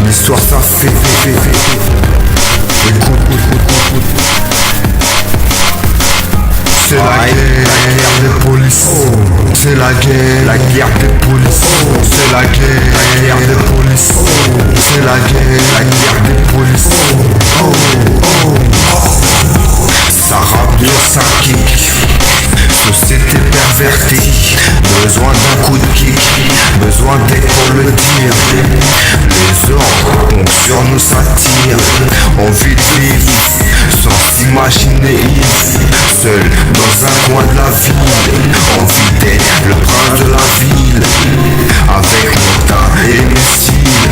l'histoire ça fait. Écoute, c'est la guerre des polices. C'est la guerre des polices. C'est la guerre des polices. C'est la guerre des polices. Ça rappe dur, ça kick. Société pervertie, besoin d'un coup de kick, besoin d'être pour le dire. Les ordres tombent sur nous, s'attirent. Envie de vivre sans s'imaginer seul dans un coin de la ville. Envie d'être le prince de la ville, avec mon teint et mes cils.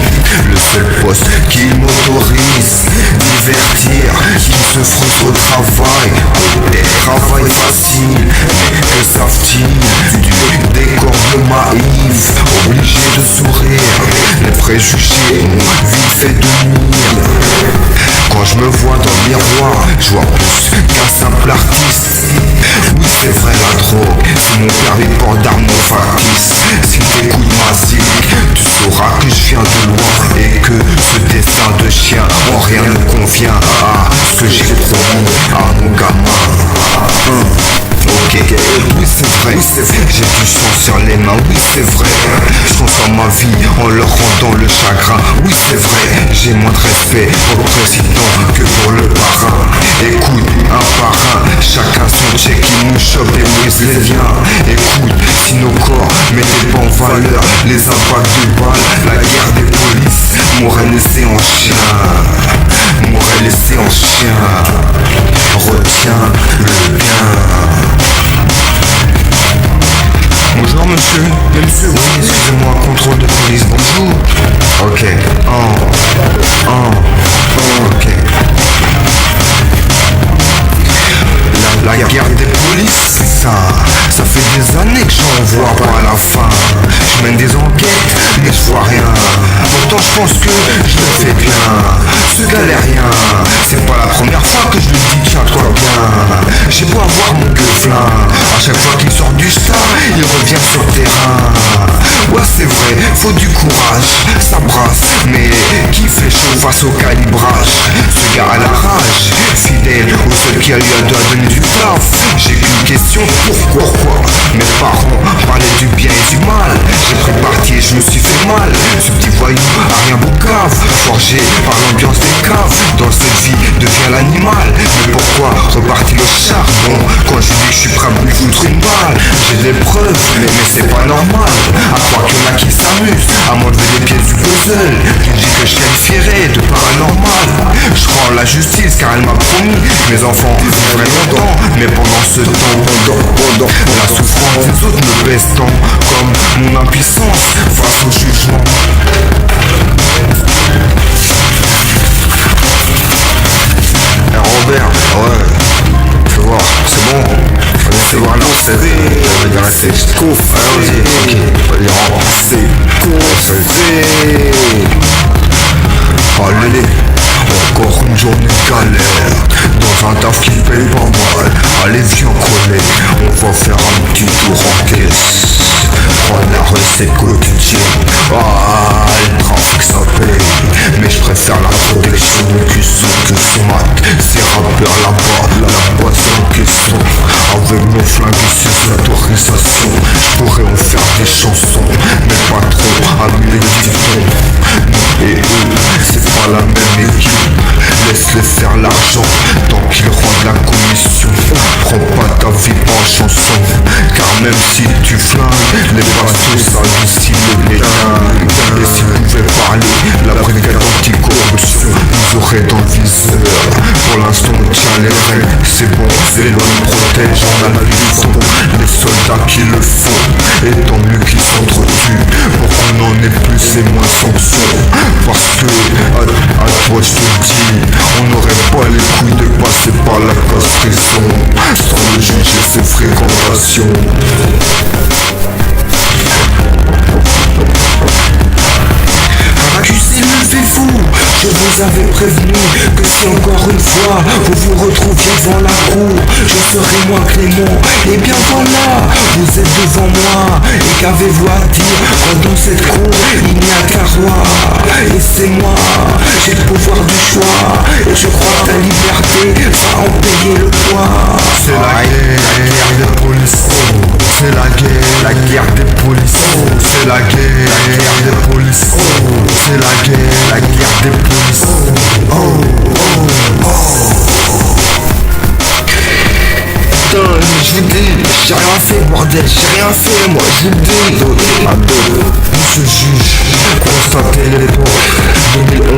Le seul poste qui m'autorise divertir, qui se frotte au travail. Travail facile, mais que savent-ils du décor de Maïf? Obligé de sourire, les préjugés ont vite fait de nuire. Quand je me vois dans le miroir, je vois plus qu'un simple artiste. Oui, c'est vrai, la drogue, c'est mon permis port d'armes factice. Si t'écoutes ma zik, tu sauras que je viens de loin et que ce destin de chien en rien ne convient à ce que j'ai promis à mon gamin. Ok, oui c'est vrai, j'ai du sang sur les mains, oui c'est vrai. Je transforme ma vie en leur rendant le chagrin. Oui c'est vrai, j'ai moins de respect pour le président que pour le parrain. Écoute, un par un, chacun son check, il nous chope et brise les liens. Écoute, si nos corps mettaient pas en valeur les impacts de balles, la guerre des polices m'aurait laissé en chien. M'aurait laissé en chien. Retiens le bien. Bonjour monsieur. Monsieur, oui, excusez-moi, contrôle de police, bonjour. Ok, ok. La guerre des polices, ça fait des années que j'en vois pas à la fin. Je mène des enquêtes, mais je vois rien. Pourtant je pense que je le fais bien. Ce galérien, c'est pas la première fois que je lui dis tiens-toi bien. J'ai beau avoir mon gueuflin, à chaque fois qu'il sort du star, il revient sur le terrain. Ouais c'est vrai, faut du courage, ça brasse, mais qui fait chaud face au calibrage? Ce gars à la rage, fidèle au seul qui a lui a donné du taf. J'ai qu'une question, pourquoi mes parents parlaient du bien et du mal? J'ai pris parti et je me suis fait mal. Ce petit voyou a rien boucave, forgé par l'ambiance des caves. Dans cette vie devient l'animal. Mais pourquoi repartir au charbon quand je dis que je suis prêt à me foutre une balle? J'ai des preuves, mais c'est pas normal. À croire qu'il y en a qui s'amusent à m'enlever les pièces du puzzle. Qui dit que je qualifierais de paranormal. Je rends la justice car elle m'a promis mes enfants vivraient longtemps. Mais pendant ce temps, la souffrance des autres me baisse tant, comme mon impuissance face au jugement. Robert, ouais, fais voir, c'est bon. C'est voir là, c'est cool. Ok, c'est cool. Allez, encore une journée de galère dans un taf qui paye pas mal. Allez viens coller, on va faire un petit tour en caisse. Prends la recette quotidienne. Ah, le trafic ça paye, mais je préfère la protection de cuisson que ce mat. Ces rappeurs là-bas, la boîte en question. Avec mon flingue et ses autorisations, je pourrais en faire des chansons, mais pas trop avec les dictons. Nous et eux, c'est pas la même équipe. Laisse-les faire l'argent tant qu'ils rendent la commission. Prends pas ta vie en chanson, car même si tu flingues, les bastos hallucinent les dingues. Et s'ils pouvaient parler, la brigade anticorruption nous aurait dans le viseur. Pour l'instant on tient les règles, c'est bon, les lois nous protègent en analysant les soldats qui le font. Et tant mieux qu'ils s'entretuent pour qu'on en ait plus et moins sanctions. Parce que, à toi je te dis, on n'aurait pas les couilles de passer par la case prison sans le juger ses fréquentations. Accusé, levez-vous, je vous avais prévenu que si encore une fois vous vous retrouviez devant la cour, je serai moins clément. Et bien voilà, vous êtes devant moi, et qu'avez-vous à dire quand dans cette cour il n'y a qu'un roi? c'est moi, j'ai le pouvoir du choix. Et je crois que ta liberté va en payer le poids. C'est la guerre des polices. C'est la guerre des polices. C'est la guerre des polices. C'est la guerre des polices. Putain, je vous dis, j'ai rien fait, bordel, j'ai rien fait, moi, je vous dis. À deux, monsieur juge, constatez l'époque 2011,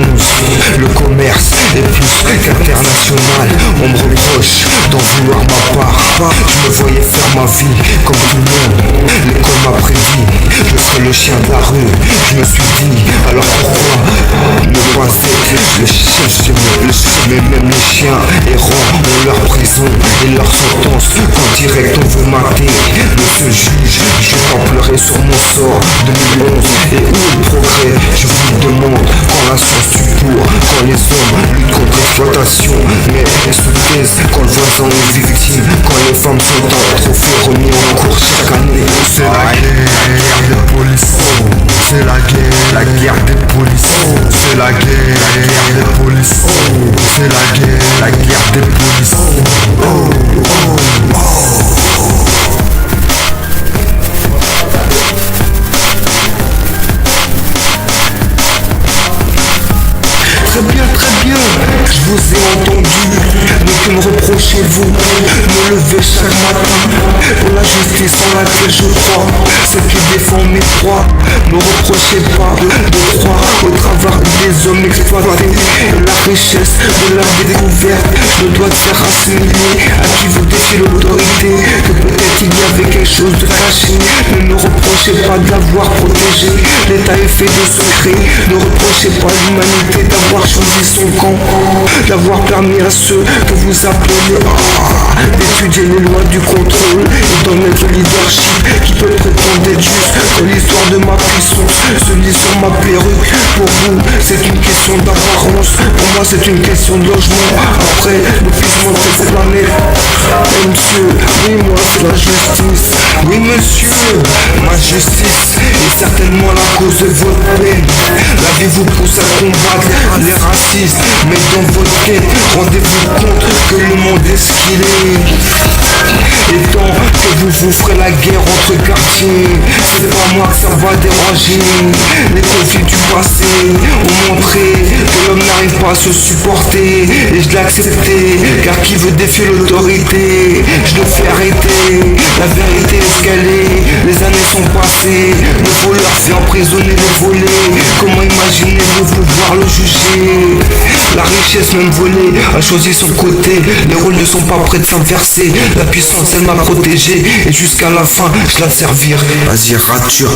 le commerce est plus qu'international. On me reproche d'en vouloir ma part. Je me voyais faire ma vie comme tout le monde. L'école m'a prédit, je serai le chien de la rue. Je me suis dit, alors pourquoi ne pas être le chien? Mais même les chiens errants ont leur prison et leur sentence. Quand direct on veut mater, monsieur juge, je vais pas pleurer sur mon sort 2011. Et où est le progrès? Je vous le demande. Quand la science tue pour, quand les hommes luttent contre l'exploitation, mais elles se taisent quand le voisin est victime, quand les femmes sont un trophée remis en cours chaque année. C'est la guerre des polices. C'est la guerre des polices. C'est la guerre des polices. C'est la guerre des polices. Très bien, je vous ai entendu, mais que me reprochez-vous? Me lever chaque matin pour la justice en laquelle je crois, celle qui défend mes droits. Me reprochez pas de croire au travers des hommes exploités et la richesse de la découverte. Je dois te faire assimiler à qui veut défier l'autorité, que peut-être il y avait quelque chose de caché. Ne me reprochez pas de l'avoir protégé, l'état est fait de secret. Ne reprochez pas l'humanité d'avoir choisi son camp, d'avoir permis à ceux que vous appelez d'étudier les lois du contrôle et d'en être le leadership qui peut prétendre être juste. Que l'histoire de ma puissance se lit sur ma perruque. Pour vous c'est une question d'apparence, pour moi c'est une question de logement. Après l'épuisement de cette planète, monsieur, oui moi c'est la justice. Oui monsieur, ma justice est certainement la cause de votre peine. La vie vous pousse à combattre les racistes, mais dans votre quête, rendez-vous compte que le monde est ce qu'il est. Et tant que vous ferez la guerre entre quartiers, c'est pas moi que ça va déranger. Les conflits du passé ont montré que l'homme n'arrive pas à se supporter, et je l'ai accepté, car qui veut défier l'autorité, je le fais arrêter. La vérité est ce qu'elle est, les années sont passées, le voleur s'est emprisonné les volets. Comment imaginez-vous pouvoir le juger? La richesse même volée a choisi son côté, les rôles ne sont pas prêts de s'inverser. La puissance elle m'a protégé, et jusqu'à la fin je la servirai. Vas-y rature.